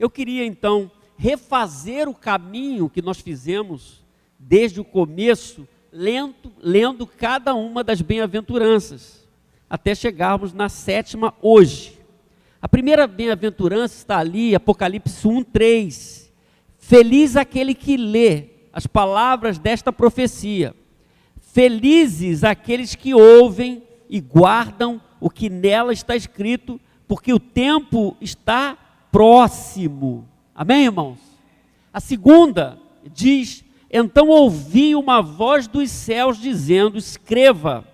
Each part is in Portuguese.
Eu queria então refazer o caminho que nós fizemos desde o começo, lendo cada uma das bem-aventuranças, até chegarmos na 7ª hoje. A primeira bem-aventurança está ali, Apocalipse 1:3. Feliz aquele que lê as palavras desta profecia. Felizes aqueles que ouvem e guardam o que nela está escrito, porque o tempo está próximo. Amém, irmãos? A segunda diz: então ouvi uma voz dos céus dizendo: escreva,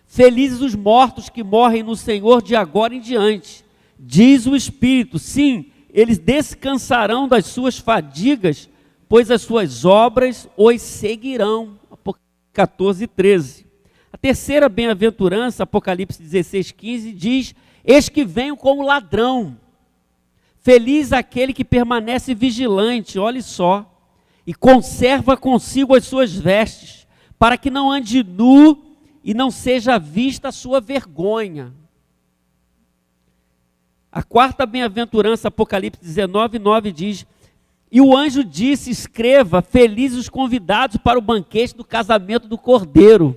felizes os mortos que morrem no Senhor de agora em diante. Diz o Espírito: sim, eles descansarão das suas fadigas, pois as suas obras os seguirão. Apocalipse 14:13. A terceira bem-aventurança, Apocalipse 16:15, diz: eis que venho como ladrão. Feliz aquele que permanece vigilante, olhe só, e conserva consigo as suas vestes, para que não ande nu e não seja vista a sua vergonha. A quarta bem-aventurança, Apocalipse 19:9, diz: e o anjo disse: escreva, felizes os convidados para o banquete do casamento do Cordeiro.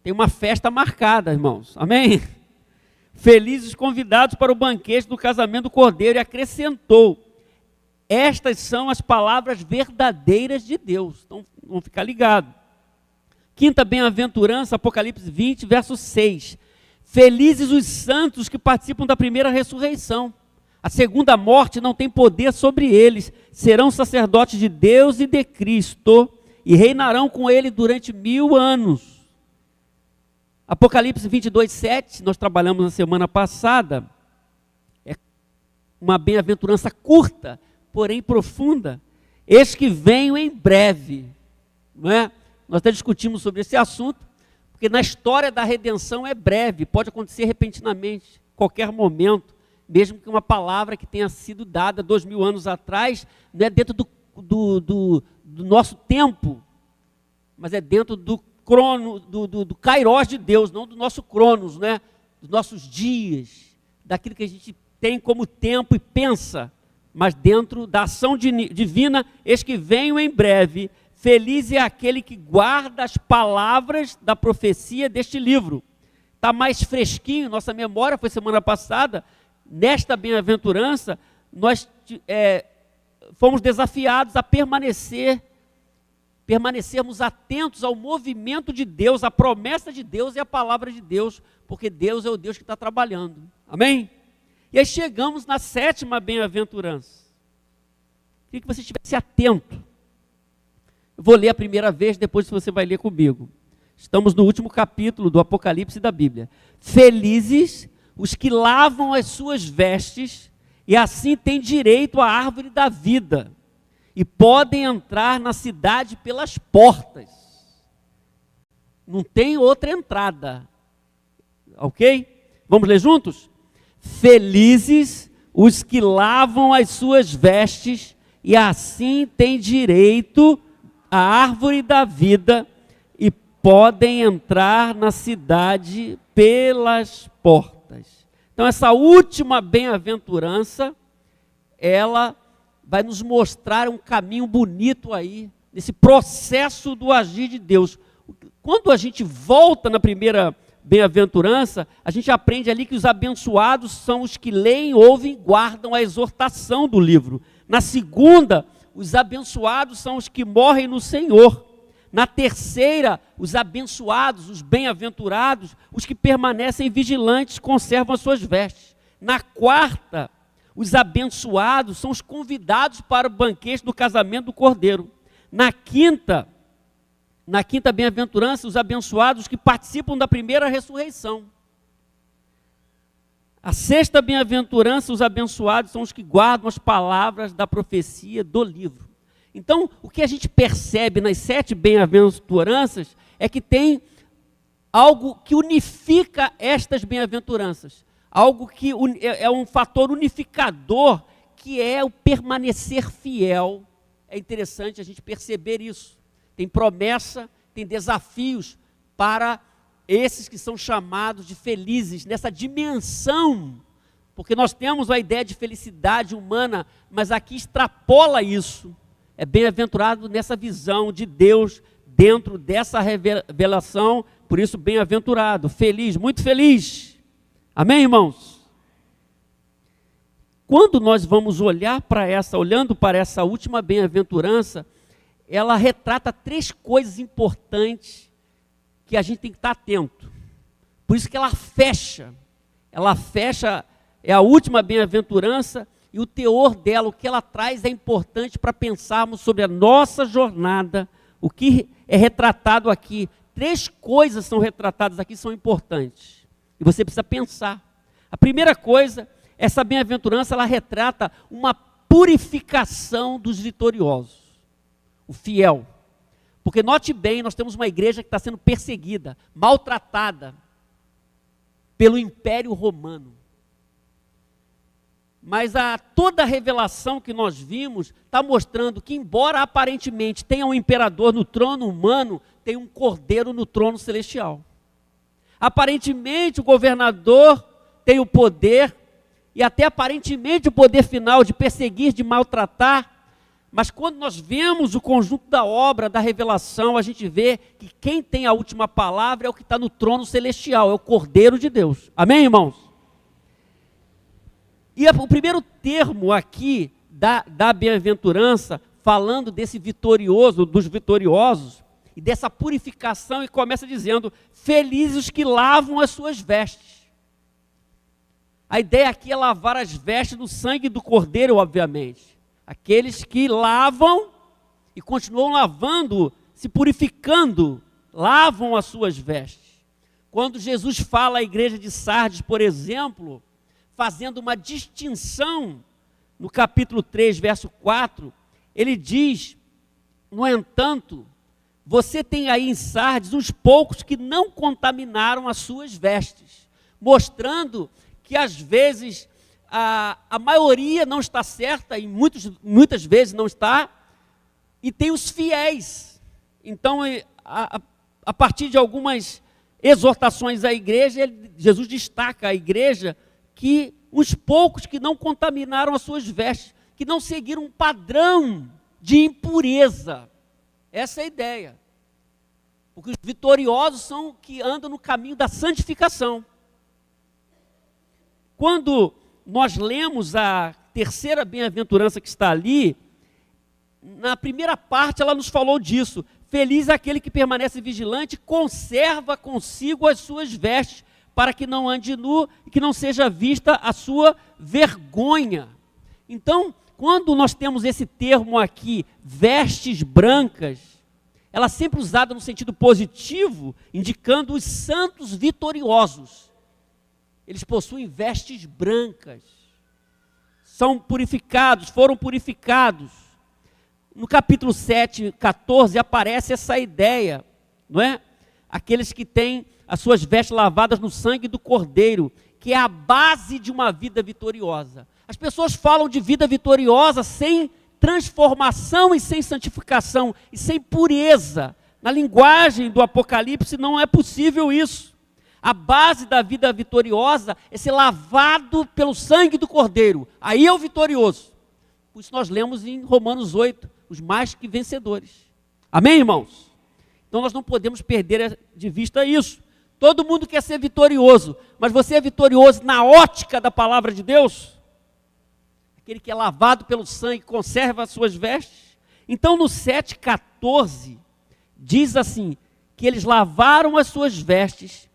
Tem uma festa marcada, irmãos, amém? Felizes os convidados para o banquete do casamento do Cordeiro. E acrescentou: estas são as palavras verdadeiras de Deus. Então, vamos ficar ligados. Quinta bem-aventurança, Apocalipse 20, verso 6. Felizes os santos que participam da primeira ressurreição. A segunda morte não tem poder sobre eles. Serão sacerdotes de Deus e de Cristo, e reinarão com ele durante 1000 anos. Apocalipse 22:7, nós trabalhamos na semana passada. É uma bem-aventurança curta, porém profunda. Eis que venho em breve. Não é? Nós até discutimos sobre esse assunto, porque na história da redenção é breve, pode acontecer repentinamente, qualquer momento, mesmo que uma palavra que tenha sido dada 2000 anos atrás, não é dentro do nosso tempo, mas é dentro do Kairos de Deus, não do nosso Cronos, né? Dos nossos dias, daquilo que a gente tem como tempo e pensa, mas dentro da ação divina. Eis que venho em breve. Feliz é aquele que guarda as palavras da profecia deste livro. Está mais fresquinho, nossa memória foi semana passada. Nesta bem-aventurança, nós fomos desafiados a permanecermos atentos ao movimento de Deus, à promessa de Deus e à palavra de Deus, porque Deus é o Deus que está trabalhando. Amém? E aí chegamos na 7ª bem-aventurança. Queria que você estivesse atento. Eu vou ler a primeira vez, depois você vai ler comigo. Estamos no último capítulo do Apocalipse da Bíblia. Felizes os que lavam as suas vestes, e assim têm direito à árvore da vida, e podem entrar na cidade pelas portas. Não tem outra entrada. Ok? Vamos ler juntos? Felizes os que lavam as suas vestes, e assim têm direito à árvore da vida, e podem entrar na cidade pelas portas. Então, essa última bem-aventurança, ela vai nos mostrar um caminho bonito aí, nesse processo do agir de Deus. Quando a gente volta na primeira bem-aventurança, a gente aprende ali que os abençoados são os que leem, ouvem e guardam a exortação do livro. Na segunda, os abençoados são os que morrem no Senhor. Na terceira, os abençoados, os bem-aventurados, os que permanecem vigilantes, conservam as suas vestes. Na quarta, os abençoados são os convidados para o banquete do casamento do Cordeiro. Na quinta bem-aventurança, os abençoados que participam da primeira ressurreição. A sexta bem-aventurança, os abençoados são os que guardam as palavras da profecia do livro. Então, o que a gente percebe nas 7 bem-aventuranças é que tem algo que unifica estas bem-aventuranças. Algo que é um fator unificador, que é o permanecer fiel. É interessante a gente perceber isso. Tem promessa, tem desafios para esses que são chamados de felizes, nessa dimensão porque nós temos a ideia de felicidade humana, mas aqui extrapola isso. É bem-aventurado nessa visão de Deus, dentro dessa revelação, por isso bem-aventurado, feliz, muito feliz. Amém, irmãos? Quando nós vamos olhando para essa última bem-aventurança, ela retrata 3 coisas importantes que a gente tem que estar atento. Por isso que ela fecha, é a última bem-aventurança, e o teor dela, o que ela traz é importante para pensarmos sobre a nossa jornada, o que é retratado aqui. 3 coisas são retratadas aqui, são importantes, e você precisa pensar. A primeira coisa, essa bem-aventurança, ela retrata uma purificação dos vitoriosos, o fiel. Porque note bem, nós temos uma igreja que está sendo perseguida, maltratada pelo Império Romano. Mas toda a revelação que nós vimos está mostrando que, embora aparentemente tenha um imperador no trono humano, tem um cordeiro no trono celestial. Aparentemente o governador tem o poder, e até aparentemente o poder final de perseguir, de maltratar, mas quando nós vemos o conjunto da obra, da revelação, a gente vê que quem tem a última palavra é o que está no trono celestial, é o Cordeiro de Deus. Amém, irmãos? E o primeiro termo aqui da bem-aventurança, falando desse vitorioso, dos vitoriosos, e dessa purificação, e começa dizendo, felizes os que lavam as suas vestes. A ideia aqui é lavar as vestes no sangue do Cordeiro, obviamente. Aqueles que lavam e continuam lavando, se purificando, lavam as suas vestes. Quando Jesus fala à igreja de Sardes, por exemplo, fazendo uma distinção, no capítulo 3, verso 4, ele diz, no entanto, você tem aí em Sardes uns poucos que não contaminaram as suas vestes, mostrando que às vezes a maioria não está certa, e muitas vezes não está, e tem os fiéis. Então, a partir de algumas exortações à igreja, Jesus destaca a igreja que os poucos que não contaminaram as suas vestes, que não seguiram um padrão de impureza. Essa é a ideia. Porque os vitoriosos são que andam no caminho da santificação. Quando nós lemos a terceira bem-aventurança que está ali, na primeira parte ela nos falou disso. Feliz é aquele que permanece vigilante, conserva consigo as suas vestes, para que não ande nu e que não seja vista a sua vergonha. Então, quando nós temos esse termo aqui, vestes brancas, ela é sempre usada no sentido positivo, indicando os santos vitoriosos. Eles possuem vestes brancas, são purificados, foram purificados. No capítulo 7, 14, aparece essa ideia, não é? Aqueles que têm as suas vestes lavadas no sangue do Cordeiro, que é a base de uma vida vitoriosa. As pessoas falam de vida vitoriosa sem transformação e sem santificação, e sem pureza. Na linguagem do Apocalipse não é possível isso. A base da vida vitoriosa é ser lavado pelo sangue do Cordeiro. Aí é o vitorioso. Por isso nós lemos em Romanos 8, os mais que vencedores. Amém, irmãos? Então nós não podemos perder de vista isso. Todo mundo quer ser vitorioso, mas você é vitorioso na ótica da palavra de Deus? Aquele que é lavado pelo sangue, conserva as suas vestes? Então no 7,14, diz assim, que eles lavaram as suas vestes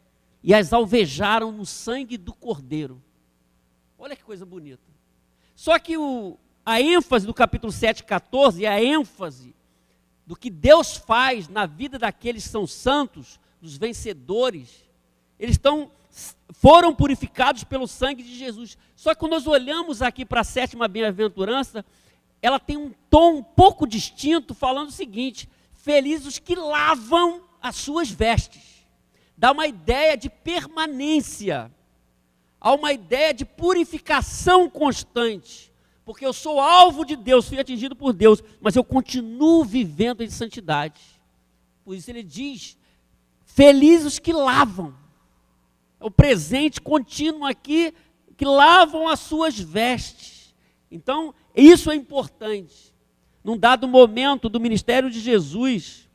e as alvejaram no sangue do Cordeiro. Olha que coisa bonita. Só que a ênfase do capítulo 7,14 é a ênfase do que Deus faz na vida daqueles que são santos, dos vencedores. Eles foram purificados pelo sangue de Jesus. Só que quando nós olhamos aqui para a sétima bem-aventurança, ela tem um tom um pouco distinto, falando o seguinte: felizes os que lavam as suas vestes. Dá uma ideia de permanência, há uma ideia de purificação constante, porque eu sou alvo de Deus, fui atingido por Deus, mas eu continuo vivendo em santidade. Por isso ele diz, felizes os que lavam. É o presente contínuo aqui, que lavam as suas vestes. Então, isso é importante. Num dado momento do ministério de Jesus,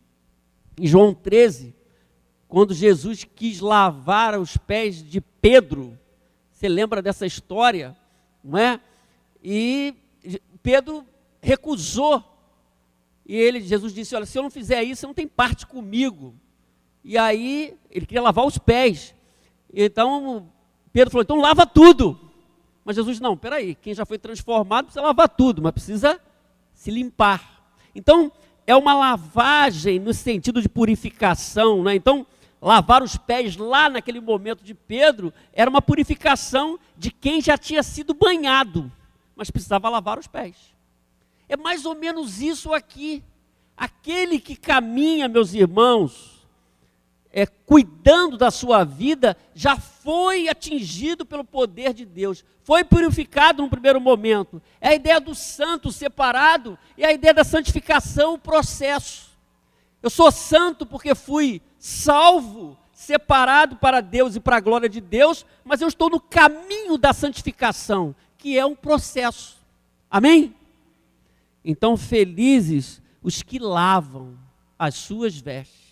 em João 13, quando Jesus quis lavar os pés de Pedro, você lembra dessa história, não é? E Pedro recusou. E Jesus disse, olha, se eu não fizer isso, você não tem parte comigo. E aí, ele queria lavar os pés. Então, Pedro falou, então lava tudo. Mas Jesus, não, peraí, quem já foi transformado precisa lavar tudo, mas precisa se limpar. Então, é uma lavagem no sentido de purificação, né? Então, lavar os pés lá naquele momento de Pedro, era uma purificação de quem já tinha sido banhado, mas precisava lavar os pés. É mais ou menos isso aqui. Aquele que caminha, meus irmãos, cuidando da sua vida, já foi atingido pelo poder de Deus, foi purificado no primeiro momento. É a ideia do santo separado, e a ideia da santificação, o processo. Eu sou santo porque fui salvo, separado para Deus e para a glória de Deus, mas eu estou no caminho da santificação, que é um processo. Amém? Então, felizes os que lavam as suas vestes.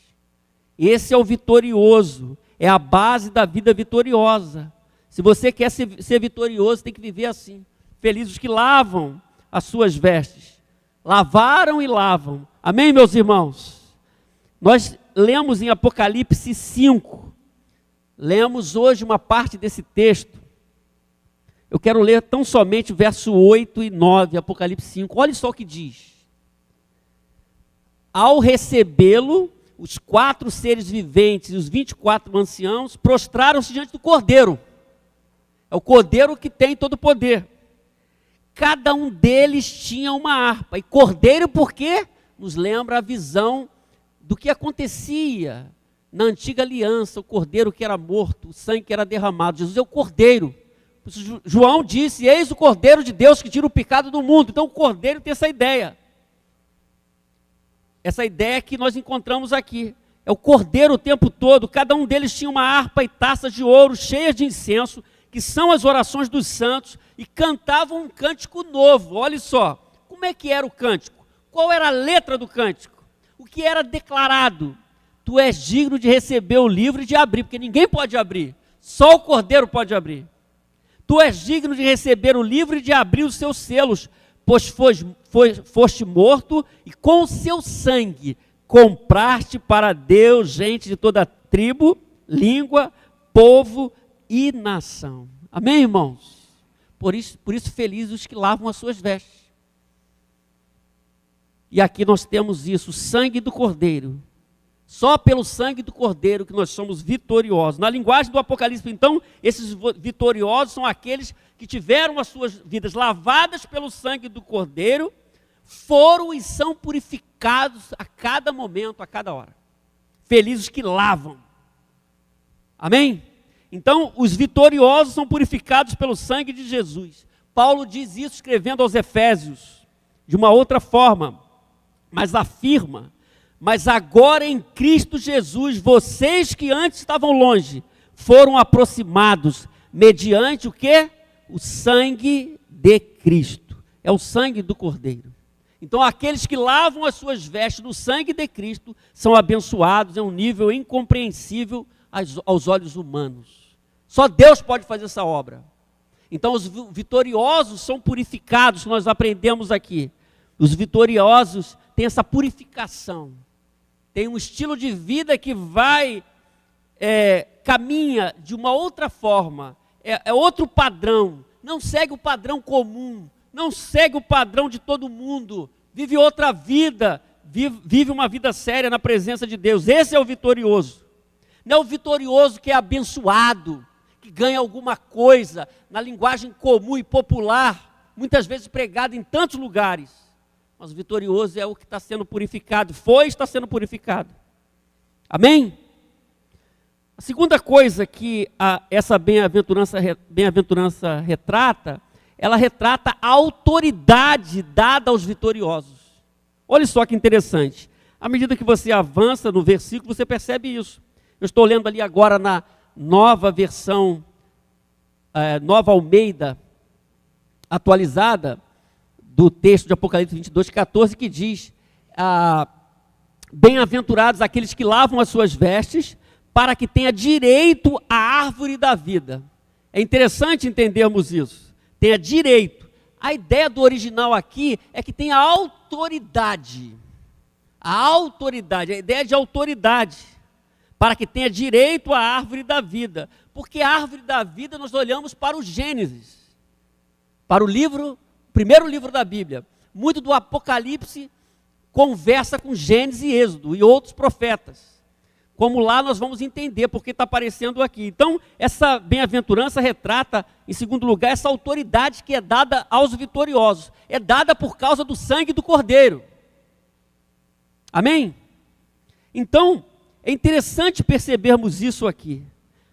Esse é o vitorioso, é a base da vida vitoriosa. Se você quer ser vitorioso, tem que viver assim. Felizes os que lavam as suas vestes. Lavaram e lavam. Amém, meus irmãos? Nós lemos em Apocalipse 5. Lemos hoje uma parte desse texto. Eu quero ler tão somente o verso 8 e 9, Apocalipse 5. Olha só o que diz. Ao recebê-lo, os 4 seres viventes e os 24 anciãos prostraram-se diante do Cordeiro. É o Cordeiro que tem todo o poder. Cada um deles tinha uma harpa. E Cordeiro porque nos lembra a visão do que acontecia na antiga aliança. O Cordeiro que era morto, o sangue que era derramado. Jesus é o Cordeiro. João disse, eis o Cordeiro de Deus que tira o pecado do mundo. Então o Cordeiro tem essa ideia. Essa ideia que nós encontramos aqui. É o Cordeiro o tempo todo. Cada um deles tinha uma harpa e taças de ouro cheias de incenso, que são as orações dos santos, e cantavam um cântico novo. Olha só, como é que era o cântico? Qual era a letra do cântico? O que era declarado? Tu és digno de receber o livro e de abrir, porque ninguém pode abrir. Só o Cordeiro pode abrir. Tu és digno de receber o livro e de abrir os seus selos, pois foste morto e com o seu sangue compraste para Deus gente de toda tribo, língua, povo e nação. Amém, irmãos? Por isso felizes os que lavam as suas vestes. E aqui nós temos isso, o sangue do Cordeiro. Só pelo sangue do Cordeiro que nós somos vitoriosos. Na linguagem do Apocalipse, então, esses vitoriosos são aqueles que tiveram as suas vidas lavadas pelo sangue do Cordeiro, foram e são purificados a cada momento, a cada hora. Felizes que lavam. Amém? Então, os vitoriosos são purificados pelo sangue de Jesus. Paulo diz isso escrevendo aos Efésios, de uma outra forma, mas afirma: mas agora em Cristo Jesus, vocês que antes estavam longe, foram aproximados, mediante o quê? O sangue de Cristo. É o sangue do Cordeiro. Então aqueles que lavam as suas vestes no sangue de Cristo, são abençoados em um nível incompreensível aos olhos humanos. Só Deus pode fazer essa obra. Então os vitoriosos são purificados, nós aprendemos aqui. Os vitoriosos têm essa purificação. Tem um estilo de vida que caminha de uma outra forma, é outro padrão, não segue o padrão comum, não segue o padrão de todo mundo, vive outra vida, vive uma vida séria na presença de Deus. Esse é o vitorioso. Não é o vitorioso que é abençoado, que ganha alguma coisa na linguagem comum e popular, muitas vezes pregada em tantos lugares. Mas o vitorioso é o que está sendo purificado, está sendo purificado. Amém? A segunda coisa que essa bem-aventurança retrata, ela retrata a autoridade dada aos vitoriosos. Olha só que interessante. À medida que você avança no versículo, você percebe isso. Eu estou lendo ali agora na nova versão Nova Almeida atualizada, do texto de Apocalipse 22:14, que diz: bem-aventurados aqueles que lavam as suas vestes, para que tenha direito à árvore da vida. É interessante entendermos isso. Tenha direito. A ideia do original aqui é que tenha autoridade. A autoridade, a ideia de autoridade, para que tenha direito à árvore da vida. Porque a árvore da vida, nós olhamos para o Gênesis, para o primeiro livro da Bíblia. Muito do Apocalipse conversa com Gênesis e Êxodo e outros profetas. Como lá nós vamos entender porque está aparecendo aqui. Então, essa bem-aventurança retrata, em segundo lugar, essa autoridade que é dada aos vitoriosos. É dada por causa do sangue do Cordeiro. Amém? Então, é interessante percebermos isso aqui.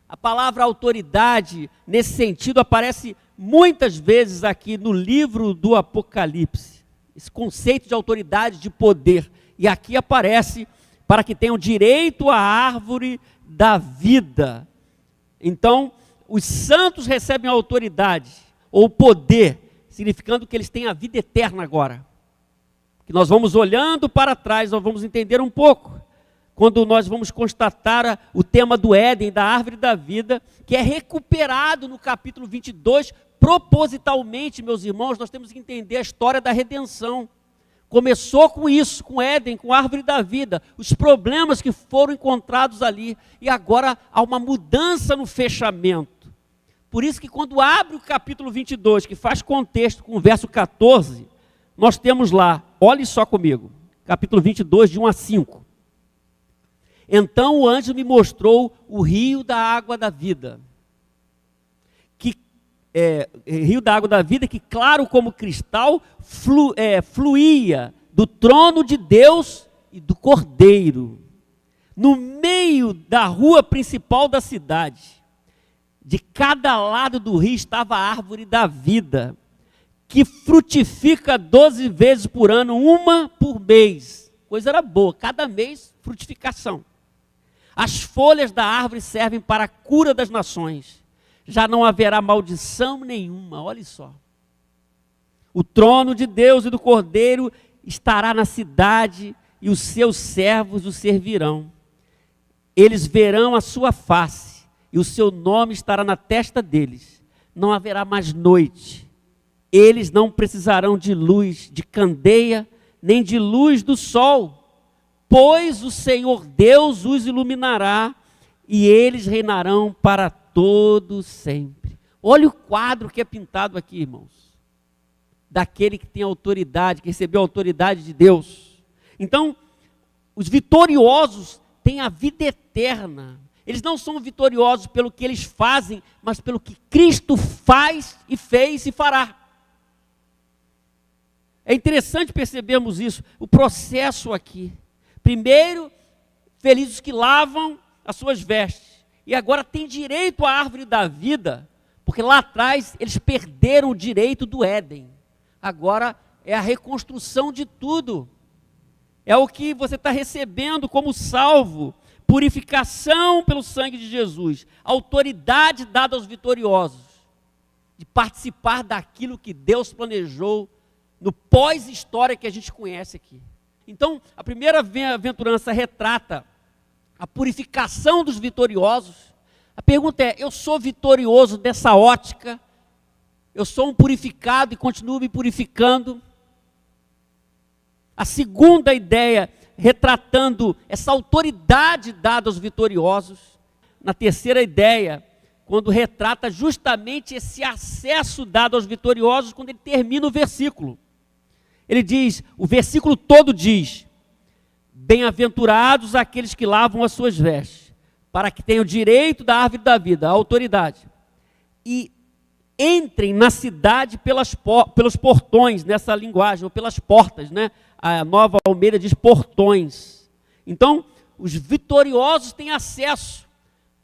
A palavra autoridade, nesse sentido, aparece muitas vezes aqui no livro do Apocalipse. Esse conceito de autoridade, de poder. E aqui aparece para que tenham direito à árvore da vida. Então, os santos recebem a autoridade, ou poder, significando que eles têm a vida eterna agora. Que nós vamos olhando para trás, nós vamos entender um pouco, quando nós vamos constatar o tema do Éden, da árvore da vida, que é recuperado no capítulo 22, propositalmente, meus irmãos. Nós temos que entender a história da redenção. Começou com isso, com Éden, com a árvore da vida, os problemas que foram encontrados ali, e agora há uma mudança no fechamento. Por isso que quando abre o capítulo 22, que faz contexto com o verso 14, nós temos lá, olhe só comigo, capítulo 22, de 1 a 5. Então o anjo me mostrou o rio da água da vida, rio da água da vida, que claro como cristal, fluía do trono de Deus e do Cordeiro, no meio da rua principal da cidade. De cada lado do rio estava a árvore da vida, que frutifica 12 vezes por ano, uma por mês. Coisa era boa, cada mês frutificação. As folhas da árvore servem para a cura das nações. Já não haverá maldição nenhuma, olha só. O trono de Deus e do Cordeiro estará na cidade, e os seus servos o servirão. Eles verão a sua face, e o seu nome estará na testa deles. Não haverá mais noite. Eles não precisarão de luz, de candeia, nem de luz do sol, pois o Senhor Deus os iluminará, e eles reinarão para todo sempre. Olha o quadro que é pintado aqui, irmãos, daquele que tem autoridade, que recebeu a autoridade de Deus. Então, os vitoriosos têm a vida eterna. Eles não são vitoriosos pelo que eles fazem, mas pelo que Cristo faz e fez e fará. É interessante percebermos isso, o processo aqui. Primeiro, felizes que lavam as suas vestes. E agora tem direito à árvore da vida, porque lá atrás eles perderam o direito do Éden. Agora é a reconstrução de tudo. É o que você está recebendo como salvo, purificação pelo sangue de Jesus, autoridade dada aos vitoriosos, de participar daquilo que Deus planejou no pós-história que a gente conhece aqui. Então, a primeira bem-aventurança retrata a purificação dos vitoriosos. A pergunta é: eu sou vitorioso dessa ótica? Eu sou um purificado e continuo me purificando? A segunda ideia, retratando essa autoridade dada aos vitoriosos. Na terceira ideia, quando retrata justamente esse acesso dado aos vitoriosos, quando ele termina o versículo. Ele diz, o versículo todo diz: bem-aventurados aqueles que lavam as suas vestes, para que tenham direito da árvore da vida, a autoridade, e entrem na cidade pelos portões, nessa linguagem, ou pelas portas, né? A Nova Almeida diz portões. Então, os vitoriosos têm acesso,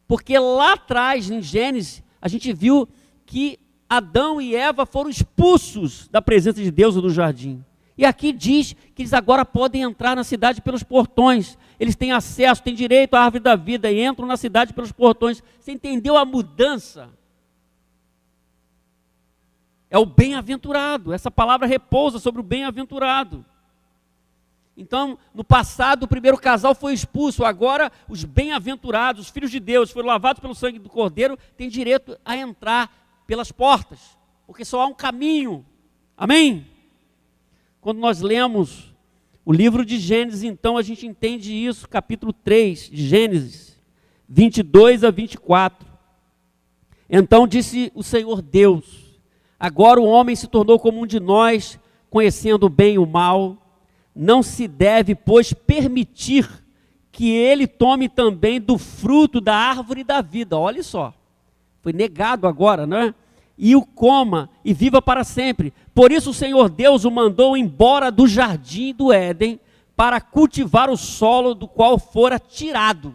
porque lá atrás, em Gênesis, a gente viu que Adão e Eva foram expulsos da presença de Deus no jardim. E aqui diz que eles agora podem entrar na cidade pelos portões. Eles têm acesso, têm direito à árvore da vida e entram na cidade pelos portões. Você entendeu a mudança? É o bem-aventurado. Essa palavra repousa sobre o bem-aventurado. Então, no passado, o primeiro casal foi expulso. Agora, os bem-aventurados, os filhos de Deus, foram lavados pelo sangue do Cordeiro, têm direito a entrar pelas portas. Porque só há um caminho. Amém? Quando nós lemos o livro de Gênesis, então, a gente entende isso, capítulo 3 de Gênesis, 22 a 24. Então disse o Senhor Deus: agora o homem se tornou como um de nós, conhecendo o bem e o mal. Não se deve, pois, permitir que ele tome também do fruto da árvore da vida. Olha só, foi negado agora, né? E o coma e viva para sempre. Por isso o Senhor Deus o mandou embora do jardim do Éden para cultivar o solo do qual fora tirado.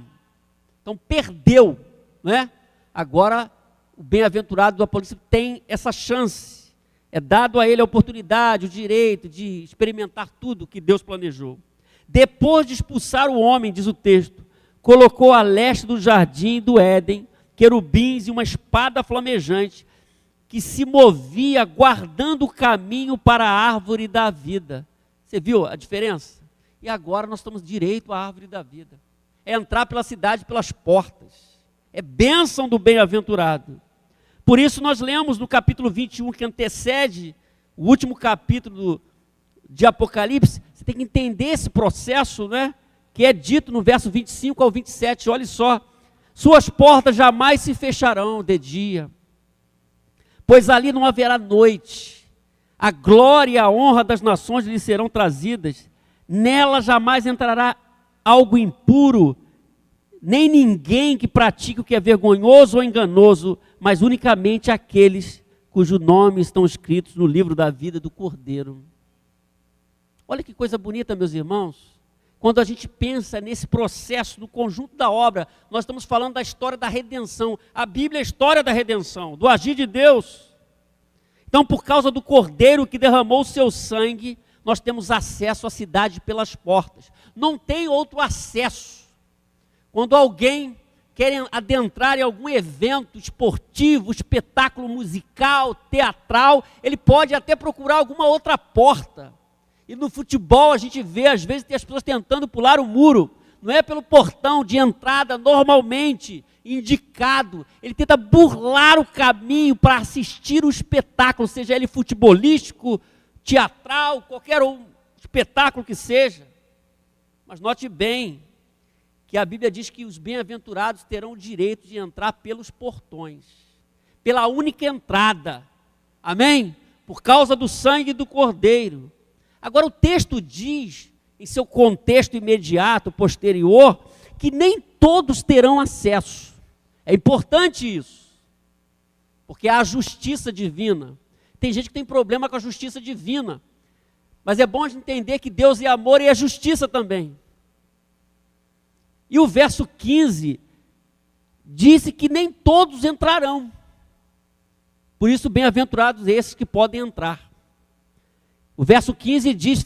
Então perdeu, né? Agora o bem-aventurado do Apocalipse tem essa chance. É dado a ele a oportunidade, o direito de experimentar tudo que Deus planejou. Depois de expulsar o homem, diz o texto, colocou a leste do jardim do Éden querubins e uma espada flamejante que se movia guardando o caminho para a árvore da vida. Você viu a diferença? E agora nós estamos direito à árvore da vida. É entrar pela cidade pelas portas. É bênção do bem-aventurado. Por isso nós lemos no capítulo 21, que antecede o último capítulo de Apocalipse, você tem que entender esse processo, né? Que é dito no verso 25 ao 27, olha só. Suas portas jamais se fecharão de dia, pois ali não haverá noite. A glória e a honra das nações lhe serão trazidas. Nela jamais entrará algo impuro, nem ninguém que pratique o que é vergonhoso ou enganoso, mas unicamente aqueles cujos nomes estão escritos no livro da vida do Cordeiro. Olha que coisa bonita, meus irmãos. Quando a gente pensa nesse processo, no conjunto da obra, nós estamos falando da história da redenção. A Bíblia é a história da redenção, do agir de Deus. Então, por causa do Cordeiro que derramou o seu sangue, nós temos acesso à cidade pelas portas. Não tem outro acesso. Quando alguém quer adentrar em algum evento esportivo, espetáculo musical, teatral, ele pode até procurar alguma outra porta. E no futebol a gente vê, às vezes, tem as pessoas tentando pular o muro. Não é pelo portão de entrada normalmente indicado. Ele tenta burlar o caminho para assistir o espetáculo, seja ele futebolístico, teatral, qualquer um espetáculo que seja. Mas note bem que a Bíblia diz que os bem-aventurados terão o direito de entrar pelos portões, pela única entrada, amém? Por causa do sangue do Cordeiro. Agora o texto diz, em seu contexto imediato, posterior, que nem todos terão acesso. É importante isso, porque há a justiça divina. Tem gente que tem problema com a justiça divina, mas é bom a gente entender que Deus é amor e é justiça também. E o verso 15 disse que nem todos entrarão. Por isso, bem-aventurados esses que podem entrar. O verso 15 diz,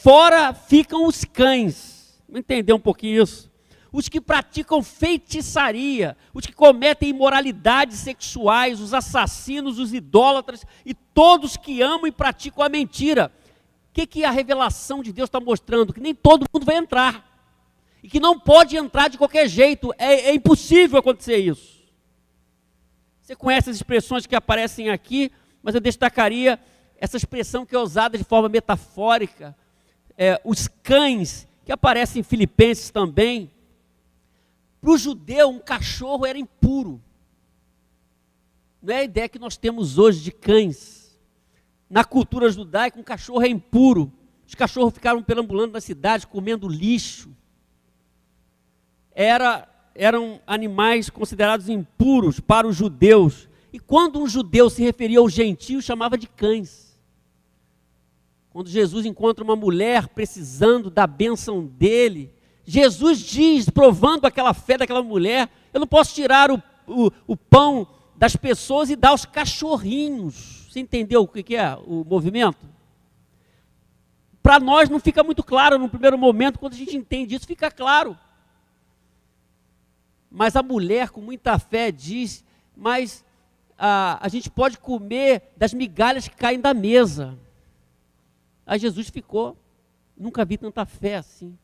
fora ficam os cães. Vamos entender um pouquinho isso. Os que praticam feitiçaria, os que cometem imoralidades sexuais, os assassinos, os idólatras e todos que amam e praticam a mentira. O que a revelação de Deus está mostrando? Que nem todo mundo vai entrar. E que não pode entrar de qualquer jeito, é impossível acontecer isso. Você conhece as expressões que aparecem aqui, mas eu destacaria essa expressão que é usada de forma metafórica, os cães, que aparecem em Filipenses também. Para o judeu, um cachorro era impuro. Não é a ideia que nós temos hoje de cães. Na cultura judaica, um cachorro é impuro. Os cachorros ficaram perambulando na cidade, comendo lixo. Eram animais considerados impuros para os judeus. E quando um judeu se referia aos gentios, chamava de cães. Quando Jesus encontra uma mulher precisando da bênção dele, Jesus diz, provando aquela fé daquela mulher, eu não posso tirar o pão das pessoas e dar aos cachorrinhos. Você entendeu o que é o movimento? Para nós não fica muito claro no primeiro momento, quando a gente entende isso, fica claro. Mas a mulher com muita fé diz, mas a gente pode comer das migalhas que caem da mesa. Aí Jesus ficou, nunca vi tanta fé assim.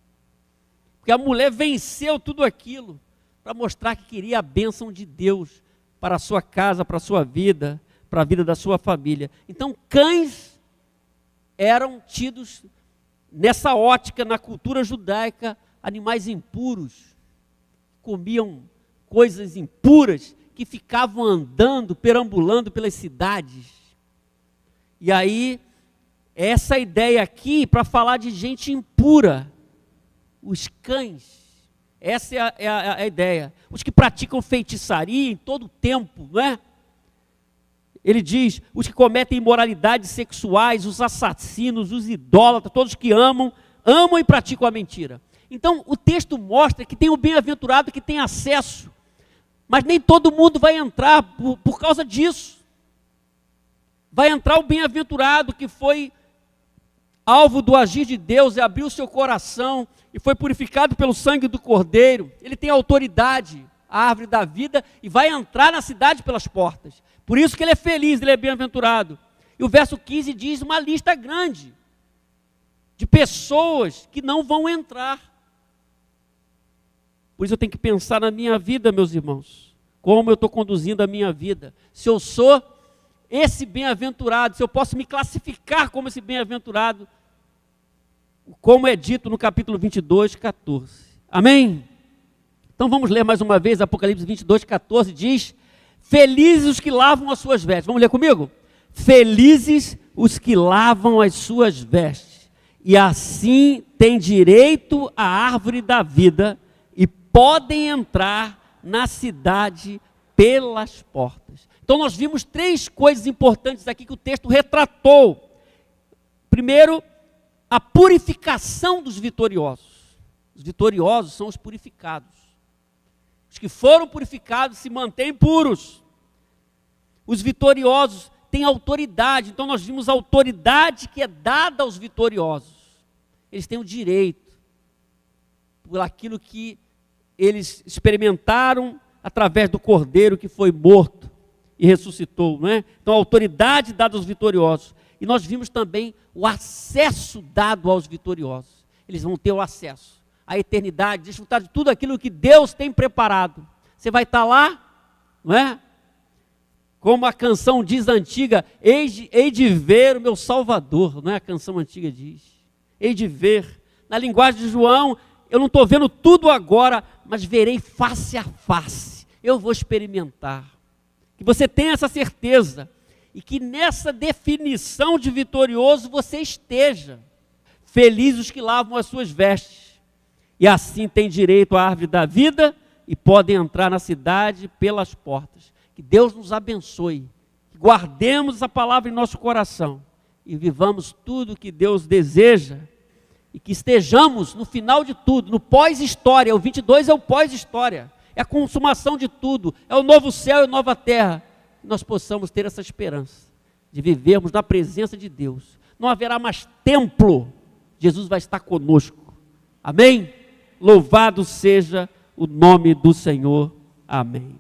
Porque a mulher venceu tudo aquilo para mostrar que queria a bênção de Deus para a sua casa, para a sua vida, para a vida da sua família. Então, cães eram tidos, nessa ótica, na cultura judaica, animais impuros, comiam coisas impuras, que ficavam andando, perambulando pelas cidades. E aí, essa ideia aqui, para falar de gente impura, os cães, essa é a ideia. Os que praticam feitiçaria em todo o tempo, não é? Ele diz, os que cometem imoralidades sexuais, os assassinos, os idólatras, todos que amam e praticam a mentira. Então, o texto mostra que tem o bem-aventurado que tem acesso, mas nem todo mundo vai entrar por causa disso. Vai entrar o bem-aventurado que foi alvo do agir de Deus e abriu seu coração e foi purificado pelo sangue do Cordeiro. Ele tem autoridade, a árvore da vida, e vai entrar na cidade pelas portas. Por isso que ele é feliz, ele é bem-aventurado. E o verso 15 diz uma lista grande de pessoas que não vão entrar. Por isso eu tenho que pensar na minha vida, meus irmãos, como eu estou conduzindo a minha vida. Se eu sou esse bem-aventurado, se eu posso me classificar como esse bem-aventurado, como é dito no capítulo 22, 14. Amém? Então vamos ler mais uma vez, Apocalipse 22, 14, diz, felizes os que lavam as suas vestes. Vamos ler comigo? Felizes os que lavam as suas vestes, e assim têm direito à árvore da vida, e podem entrar na cidade pelas portas. Então nós vimos três coisas importantes aqui que o texto retratou. Primeiro, a purificação dos vitoriosos. Os vitoriosos são os purificados. Os que foram purificados se mantêm puros. Os vitoriosos têm autoridade. Então nós vimos a autoridade que é dada aos vitoriosos. Eles têm o direito, por aquilo que eles experimentaram através do Cordeiro que foi morto e ressuscitou, não é? Então a autoridade dada aos vitoriosos. E nós vimos também o acesso dado aos vitoriosos. Eles vão ter o acesso à eternidade, desfrutar de tudo aquilo que Deus tem preparado. Você vai estar lá, não é? Como a canção diz antiga, hei de ver o meu Salvador, não é? A canção antiga diz, hei de ver. Na linguagem de João, eu não estou vendo tudo agora, mas verei face a face. Eu vou experimentar. Que você tenha essa certeza e que nessa definição de vitorioso você esteja. Felizes os que lavam as suas vestes, e assim têm direito à árvore da vida e podem entrar na cidade pelas portas. Que Deus nos abençoe, que guardemos a palavra em nosso coração e vivamos tudo o que Deus deseja e que estejamos no final de tudo, no pós-história. O 22 é o pós-história, é a consumação de tudo, é o novo céu e a nova terra. Que nós possamos ter essa esperança de vivermos na presença de Deus. Não haverá mais templo, Jesus vai estar conosco. Amém? Louvado seja o nome do Senhor. Amém.